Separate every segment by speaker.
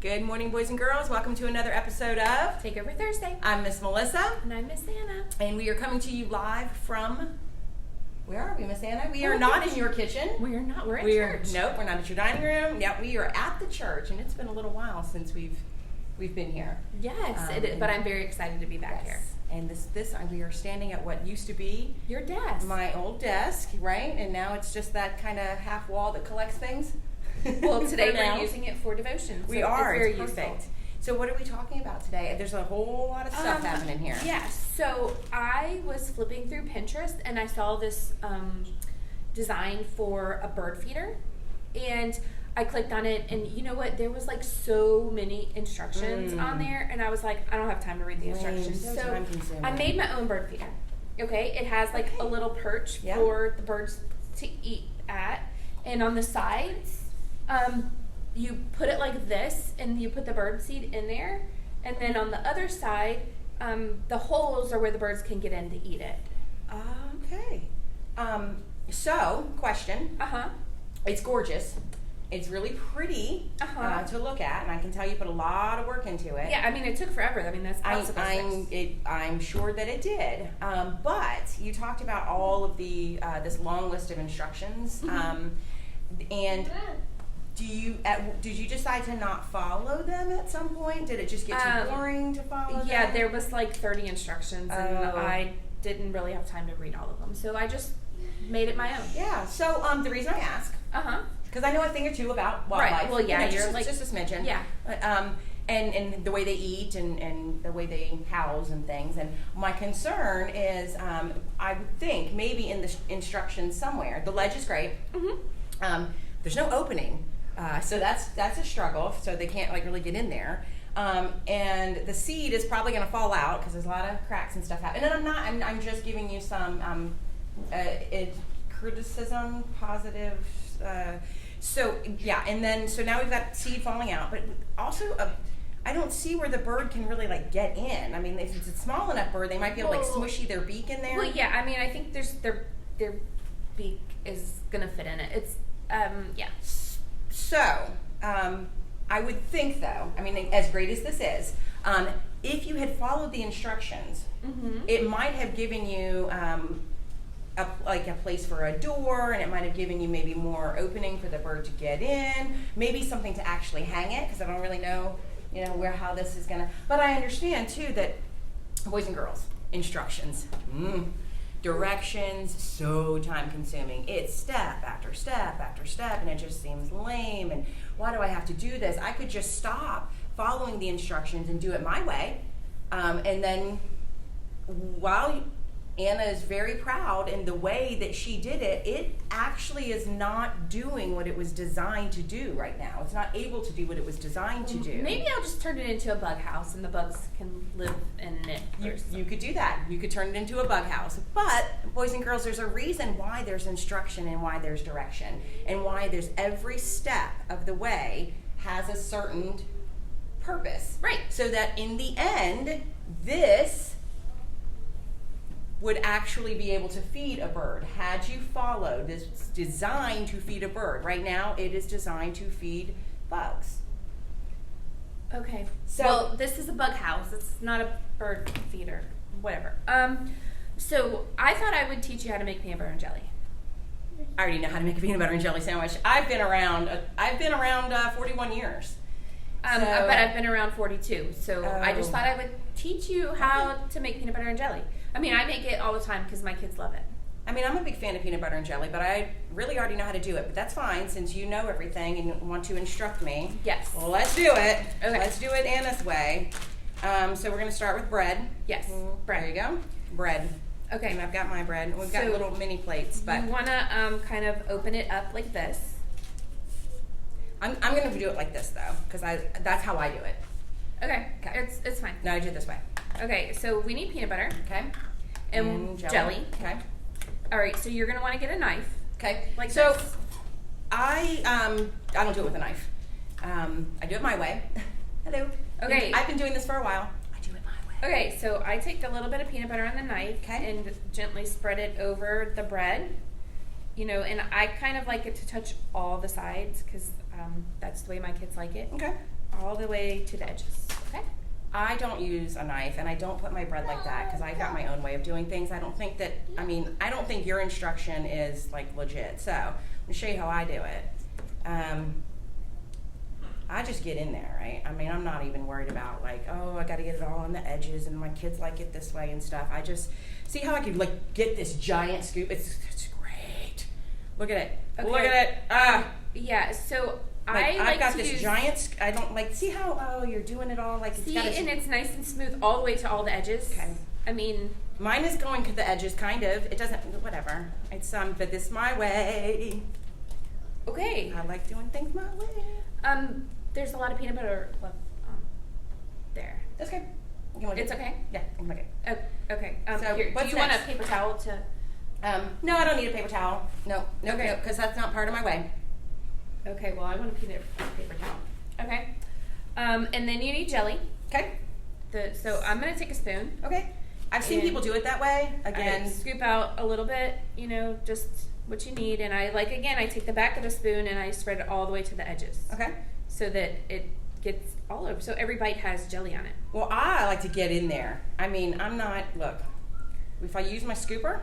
Speaker 1: Good morning, boys and girls. Welcome to another episode of
Speaker 2: Takeover Thursday.
Speaker 1: I'm Miss Melissa.
Speaker 2: And I'm Miss Anna.
Speaker 1: And we are coming to you live from, where are we, Miss Anna? We are not in your kitchen.
Speaker 2: We're not. We're at church.
Speaker 1: Nope, we're not at your dining room. Yep, we are at the church, and it's been a little while since we've been here.
Speaker 2: Yes, but I'm very excited to be back here.
Speaker 1: And we are standing at what used to be
Speaker 2: your desk.
Speaker 1: My old desk, right? And now it's just that kind of half wall that collects things.
Speaker 2: Well, today we're using it for devotion.
Speaker 1: We are.
Speaker 2: It's very
Speaker 1: perfect.
Speaker 2: useful.
Speaker 1: So what are we talking about today? There's a whole lot of stuff happening here.
Speaker 2: Yes. So I was flipping through Pinterest and I saw this design for a bird feeder, and I clicked on it, and you know what? There was like so many instructions on there, and I was like, I don't have time to read the instructions. So I made my own bird feeder. Okay, it has like a little perch for the birds to eat at, and on the sides, you put it like this, and you put the bird seed in there, and then on the other side, the holes are where the birds can get in to eat it.
Speaker 1: Okay. So, question. It's gorgeous. It's really pretty to look at, and I can tell you put a lot of work into it.
Speaker 2: Yeah, I mean, it took forever. I mean, that's
Speaker 1: I'm sure that it did. But you talked about all of the this long list of instructions, and did you decide to not follow them at some point? Did it just get too boring to follow them?
Speaker 2: Yeah, there was like 30 instructions, and I didn't really have time to read all of them, so I just made it my own.
Speaker 1: Yeah. So the reason I ask, because I know a thing or two about wildlife.
Speaker 2: Right. Well, yeah,
Speaker 1: you're like just a smidgen.
Speaker 2: Yeah.
Speaker 1: And the way they eat and the way they house and things. And my concern is, I would think maybe in the instructions somewhere, the ledge is great. There's no opening, so that's a struggle. So they can't like really get in there. And the seed is probably going to fall out because there's a lot of cracks and stuff happening. And I'm just giving you some criticism, positive. So now we've got seed falling out, but also I don't see where the bird can really like get in. I mean, if it's a small enough bird, they might be able to like smushy their beak in there.
Speaker 2: Well, yeah. I mean, I think their beak is gonna fit in it. It's yeah.
Speaker 1: So I would think though. I mean, as great as this is, if you had followed the instructions, it might have given you a place for a door, and it might have given you maybe more opening for the bird to get in, maybe something to actually hang it, because I don't really know, how this is gonna. But I understand too that boys and girls, instructions, directions, so time consuming. It's step after step after step, and it just seems lame. And why do I have to do this? I could just stop following the instructions and do it my way, and then while Anna is very proud in the way that she did it, it actually is not doing what it was designed to do right now. It's not able to do what it was designed to do.
Speaker 2: Maybe I'll just turn it into a bug house and the bugs can live in it.
Speaker 1: You could do that. You could turn it into a bug house. But, boys and girls, there's a reason why there's instruction and why there's direction, and why there's every step of the way has a certain purpose.
Speaker 2: Right.
Speaker 1: So that in the end, this would actually be able to feed a bird had you followed this. Designed to feed a bird. Right now it is designed to feed bugs.
Speaker 2: Okay, so this is a bug house, it's not a bird feeder, whatever. So I thought I would teach you how to make peanut butter and jelly.
Speaker 1: I already know how to make a peanut butter and jelly sandwich. I've been around 41 years.
Speaker 2: But I've been around 42, so I just thought I would teach you how to make peanut butter and jelly. I mean, I make it all the time because my kids love it.
Speaker 1: I mean, I'm a big fan of peanut butter and jelly, but I really already know how to do it. But that's fine, since you know everything and want to instruct me.
Speaker 2: Yes.
Speaker 1: Well, let's do it.
Speaker 2: Okay.
Speaker 1: Let's do it Anna's way. So we're going to start with bread.
Speaker 2: Yes. Bread.
Speaker 1: There you go. Bread. Okay. And I've got my bread. We've got little mini plates. But
Speaker 2: you want to kind of open it up like this.
Speaker 1: I'm going to do it like this, though, because that's how I do it.
Speaker 2: Okay. It's fine.
Speaker 1: No, I do it this way.
Speaker 2: Okay, so we need peanut butter.
Speaker 1: Okay.
Speaker 2: And jelly.
Speaker 1: Okay.
Speaker 2: All right, so you're going to want to get a knife.
Speaker 1: Okay.
Speaker 2: Like
Speaker 1: so
Speaker 2: this.
Speaker 1: I don't do it with a knife. I do it my way. Hello.
Speaker 2: Okay.
Speaker 1: I've been doing this for a while. I do it my way.
Speaker 2: Okay, so I take a little bit of peanut butter on the knife and gently spread it over the bread. And I kind of like it to touch all the sides because that's the way my kids like it.
Speaker 1: Okay.
Speaker 2: all the way to the edges. Okay.
Speaker 1: I don't use a knife, and I don't put my bread like that because I've got my own way of doing things. I don't think your instruction is like legit. So I'm gonna show you how I do it. I just get in there, right? I mean, I'm not even worried about like, oh, I got to get it all on the edges, and my kids like it this way and stuff. I just see how I could like get this giant scoop. It's great. Look at it.
Speaker 2: Okay.
Speaker 1: Look at it.
Speaker 2: Yeah. So
Speaker 1: I've got this giant. I don't like see how you're doing it all like.
Speaker 2: And it's nice and smooth all the way to all the edges.
Speaker 1: Okay.
Speaker 2: I mean,
Speaker 1: mine is going to the edges, kind of. It doesn't. Whatever. It's but this is my way.
Speaker 2: Okay.
Speaker 1: I like doing things my way.
Speaker 2: There's a lot of peanut butter left there.
Speaker 1: That's okay. You can look
Speaker 2: It's
Speaker 1: it.
Speaker 2: okay?
Speaker 1: Yeah, you can look it.
Speaker 2: Oh, okay.
Speaker 1: So,
Speaker 2: Here, do
Speaker 1: what's
Speaker 2: you want a
Speaker 1: next?
Speaker 2: paper towel to...
Speaker 1: No, I don't need a paper towel. No,
Speaker 2: Okay.
Speaker 1: because that's not part of my way.
Speaker 2: Okay, well, I want a paper towel. Okay. And then you need jelly.
Speaker 1: Okay.
Speaker 2: So I'm going to take a spoon.
Speaker 1: Okay. I've seen
Speaker 2: And
Speaker 1: people do it that way. Again,
Speaker 2: I scoop out a little bit, just what you need. And I take the back of the spoon and I spread it all the way to the edges.
Speaker 1: okay.
Speaker 2: So that it gets all over. So every bite has jelly on it.
Speaker 1: Well, I like to get in there. I mean, I'm not, look, if I use my scooper,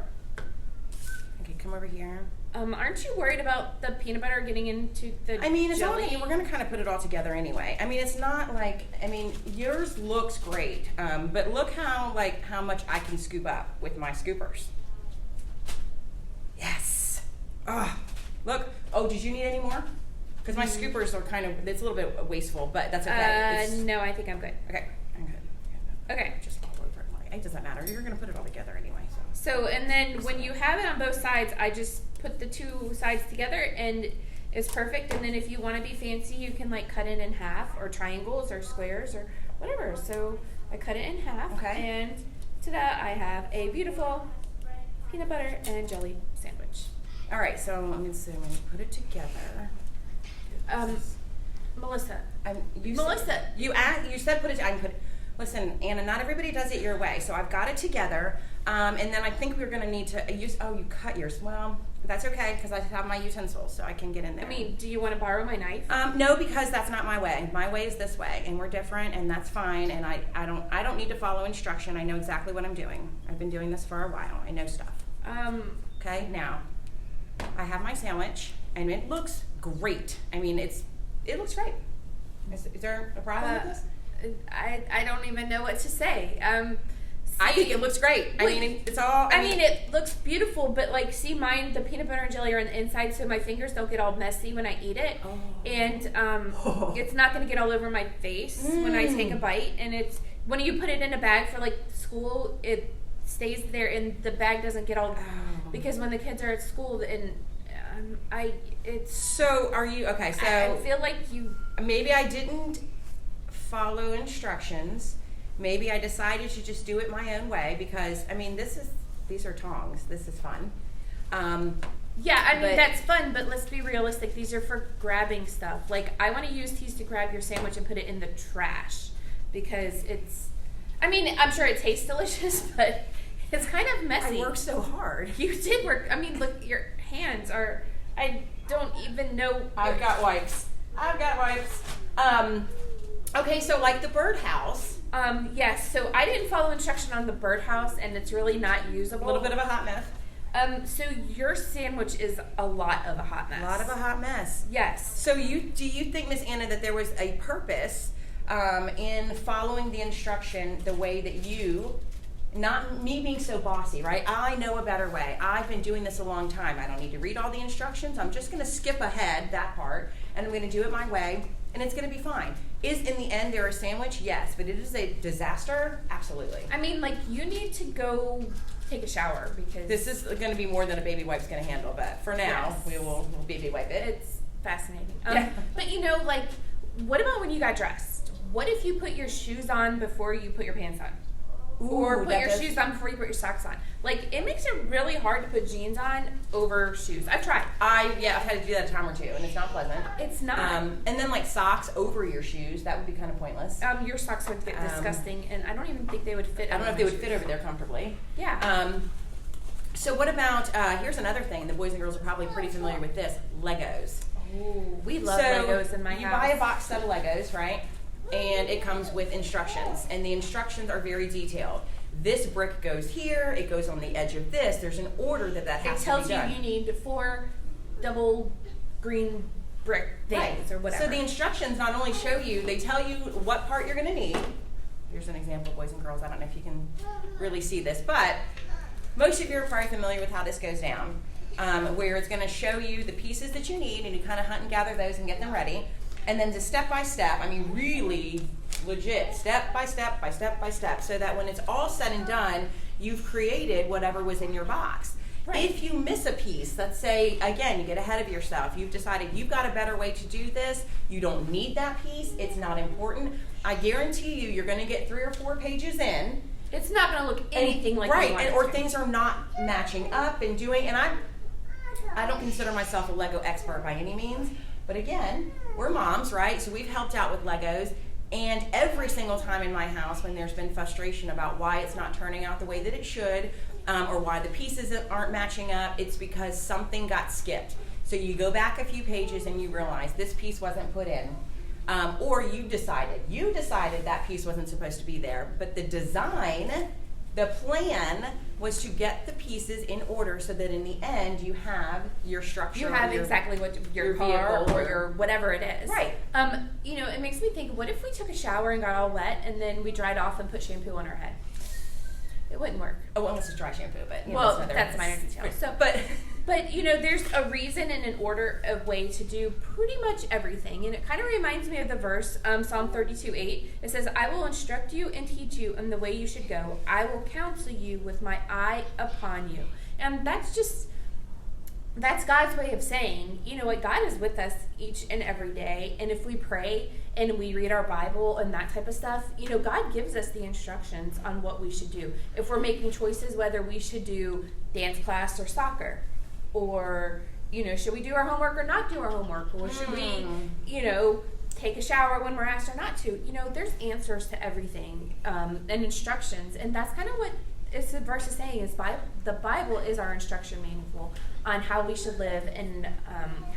Speaker 1: okay, come over here.
Speaker 2: Aren't you worried about the peanut butter getting into the
Speaker 1: I mean, it's
Speaker 2: jelly?
Speaker 1: only, we're going to kind of put it all together anyway. I mean, it's not like, yours looks great, but look how much I can scoop up with my scoopers. Yes. Oh, look. Oh, did you need any more? Because my scoopers are it's a little bit wasteful, but that's okay.
Speaker 2: No, I think I'm good.
Speaker 1: Okay, I'm good.
Speaker 2: Okay.
Speaker 1: Just all over it. It doesn't matter. You're going to put it all together anyway.
Speaker 2: So, and then when you have it on both sides, I just put the two sides together and it's perfect. And then if you want to be fancy, you can like cut it in half or triangles or squares or whatever. So I cut it in half.
Speaker 1: Okay.
Speaker 2: And ta-da, I have a beautiful peanut butter and jelly sandwich.
Speaker 1: All right, so I'm going to put it together.
Speaker 2: Melissa.
Speaker 1: Melissa. You said put it. I can put it. Listen, Anna. Not everybody does it your way, so I've got it together. And then I think we're going to need to use. Oh, you cut yours. Well, that's okay because I have my utensils, so I can get in there.
Speaker 2: I mean, do you want to borrow my knife?
Speaker 1: No, because that's not my way. My way is this way, and we're different, and that's fine. And I don't need to follow instruction. I know exactly what I'm doing. I've been doing this for a while. I know stuff. Okay, now I have my sandwich, and it looks great. I mean, it looks great. Is there a problem with this?
Speaker 2: I don't even know what to say.
Speaker 1: I think it looks great. It's all.
Speaker 2: I mean, it looks beautiful, but like, see, mine, the peanut butter and jelly are on the inside, so my fingers don't get all messy when I eat it, and it's not going to get all over my face when I take a bite. And it's when you put it in a bag for like school, it stays there, and the bag doesn't get all because when the kids are at school and.
Speaker 1: So are you okay? So
Speaker 2: I feel like
Speaker 1: maybe I didn't follow instructions. Maybe I decided to just do it my own way because these are tongs. This is fun.
Speaker 2: Yeah, that's fun, but let's be realistic. These are for grabbing stuff. Like, I want to use these to grab your sandwich and put it in the trash because I'm sure it tastes delicious, but it's kind of messy.
Speaker 1: I worked so hard.
Speaker 2: You did work. Look, your hands are. I don't even know.
Speaker 1: I've got wipes. Okay, so like the birdhouse.
Speaker 2: Yes. So I didn't follow instruction on the birdhouse, and it's really not usable.
Speaker 1: A little bit of a hot mess.
Speaker 2: So your sandwich is a lot of a hot mess.
Speaker 1: A lot of a hot mess.
Speaker 2: Yes.
Speaker 1: So do you think, Miss Anna, that there was a purpose in following the instruction the way that you? Not me being so bossy, right? I know a better way. I've been doing this a long time. I don't need to read all the instructions. I'm just going to skip ahead that part, and I'm going to do it my way, and it's going to be fine. Is in the end there a sandwich? Yes, but it is a disaster? Absolutely.
Speaker 2: You need to go take a shower because
Speaker 1: this is going to be more than a baby wipe's going to handle, but for now,
Speaker 2: yes.
Speaker 1: we'll baby wipe it.
Speaker 2: It's fascinating.
Speaker 1: Yeah.
Speaker 2: But what about when you got dressed? What if you put your shoes on before you put your pants on? Or put your shoes on before you put your socks on. It makes it really hard to put jeans on over shoes. I've tried.
Speaker 1: I've had to do that a time or two, and it's not pleasant.
Speaker 2: It's not.
Speaker 1: And then socks over your shoes, that would be kind of pointless.
Speaker 2: Your socks would get disgusting, and I don't even think they would fit.
Speaker 1: I don't know if they would fit over there comfortably.
Speaker 2: Yeah.
Speaker 1: So what about, here's another thing, the boys and girls are probably pretty familiar with this, Legos.
Speaker 2: Oh, we love Legos in my house.
Speaker 1: You buy a box set of Legos, right? and it comes with instructions, and the instructions are very detailed. This brick goes here, it goes on the edge of this. There's an order that has to be done.
Speaker 2: It tells you need 4 double green brick things, or whatever.
Speaker 1: So the instructions not only show you, they tell you what part you're going to need. Here's an example, boys and girls. I don't know if you can really see this, but most of you are probably familiar with how this goes down, where it's going to show you the pieces that you need, and you kind of hunt and gather those and get them ready. And then the step by step, I mean really legit, step by step by step by step, so that when it's all said and done, you've created whatever was in your box. Right. If you miss a piece, let's say, again, you get ahead of yourself, you've decided you've got a better way to do this, you don't need that piece, it's not important, I guarantee you're going to get 3 or 4 pages in.
Speaker 2: It's not going to look anything like you want it
Speaker 1: or
Speaker 2: to.
Speaker 1: Things are not matching up and doing, and I don't consider myself a Lego expert by any means, but again, we're moms, right? So we've helped out with Legos, and every single time in my house when there's been frustration about why it's not turning out the way that it should, or why the pieces aren't matching up, it's because something got skipped. So you go back a few pages and you realize this piece wasn't put in, or you decided that piece wasn't supposed to be there, but the design, the plan was to get the pieces in order so that in the end you have your structure.
Speaker 2: You have exactly what your car or your whatever it is.
Speaker 1: Right.
Speaker 2: It makes me think, what if we took a shower and got all wet and then we dried off and put shampoo on our head? It wouldn't work.
Speaker 1: Oh, unless it's dry shampoo, but
Speaker 2: that's minor detail. So, but there's a reason and an order, a way to do pretty much everything, and it kind of reminds me of the verse, Psalm 32:8. It says, "I will instruct you and teach you in the way you should go. I will counsel you with my eye upon you." And that's God's way of saying, you know what, God is with us each and every day, and if we pray and we read our Bible and that type of stuff, God gives us the instructions on what we should do. If we're making choices whether we should do dance class or soccer, or, should we do our homework or not do our homework, or should we, take a shower when we're asked or not to, there's answers to everything, and instructions, and that's kind of what the verse is saying, is the Bible is our instruction manual on how we should live and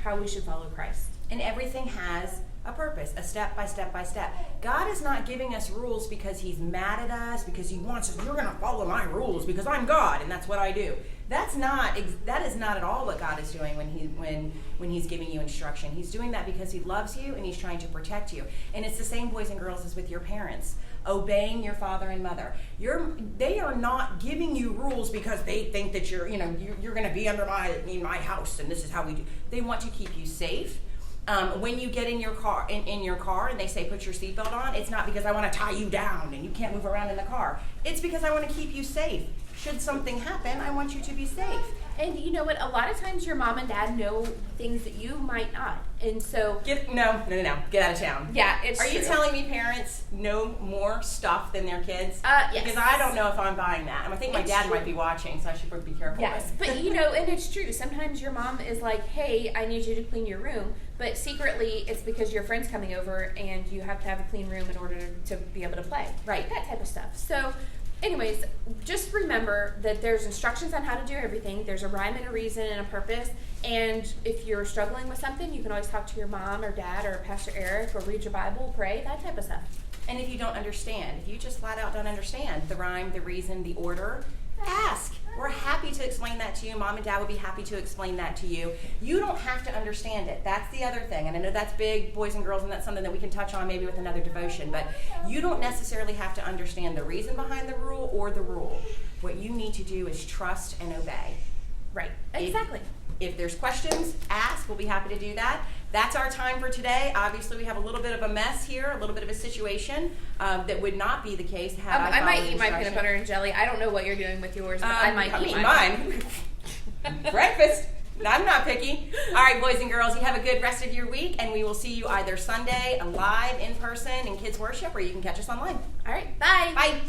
Speaker 2: how we should follow Christ.
Speaker 1: And everything has a purpose, a step by step by step. God is not giving us rules because he's mad at us, because he wants us, you're going to follow my rules because I'm God and that's what I do. That is not at all what God is doing when he's giving you instruction. He's doing that because he loves you and he's trying to protect you. And it's the same, boys and girls, as with your parents. Obeying your father and mother. They are not giving you rules because they think that you're going to be under my house and this is how we do. They want to keep you safe. When you get in your car and they say put your seatbelt on, it's not because I want to tie you down and you can't move around in the car. It's because I want to keep you safe. Should something happen, I want you to be safe.
Speaker 2: And you know what? A lot of times your mom and dad know things that you might not. And so...
Speaker 1: No. Get out of town.
Speaker 2: Yeah, it's
Speaker 1: Are
Speaker 2: true.
Speaker 1: you telling me parents know more stuff than their kids?
Speaker 2: Yes.
Speaker 1: Because I don't know if I'm buying that. And I think my dad might be watching, so I should be careful.
Speaker 2: Yes, but and it's true. Sometimes your mom is like, hey, I need you to clean your room. But secretly, it's because your friend's coming over and you have to have a clean room in order to be able to play.
Speaker 1: Right.
Speaker 2: That type of stuff. So... anyways, just remember that there's instructions on how to do everything. There's a rhyme and a reason and a purpose. And if you're struggling with something, you can always talk to your mom or dad or Pastor Eric, or read your Bible, pray, that type of stuff.
Speaker 1: And if you don't understand, if you just flat out don't understand the rhyme, the reason, the order, ask. We're happy to explain that to you. Mom and dad would be happy to explain that to you. You don't have to understand it. That's the other thing. And I know that's big, boys and girls, and that's something that we can touch on maybe with another devotion. But you don't necessarily have to understand the reason behind the rule or the rule. What you need to do is trust and obey.
Speaker 2: Right. Exactly.
Speaker 1: If there's questions, ask. We'll be happy to do that. That's our time for today. Obviously, we have a little bit of a mess here, a little bit of a situation that would not be the case had
Speaker 2: I might eat my peanut butter and jelly. I don't know what you're doing with yours, but I might eat
Speaker 1: mine. Breakfast. I'm not picky. All right, boys and girls, you have a good rest of your week, and we will see you either Sunday live in person in kids worship, or you can catch us online.
Speaker 2: All right, bye.
Speaker 1: Bye.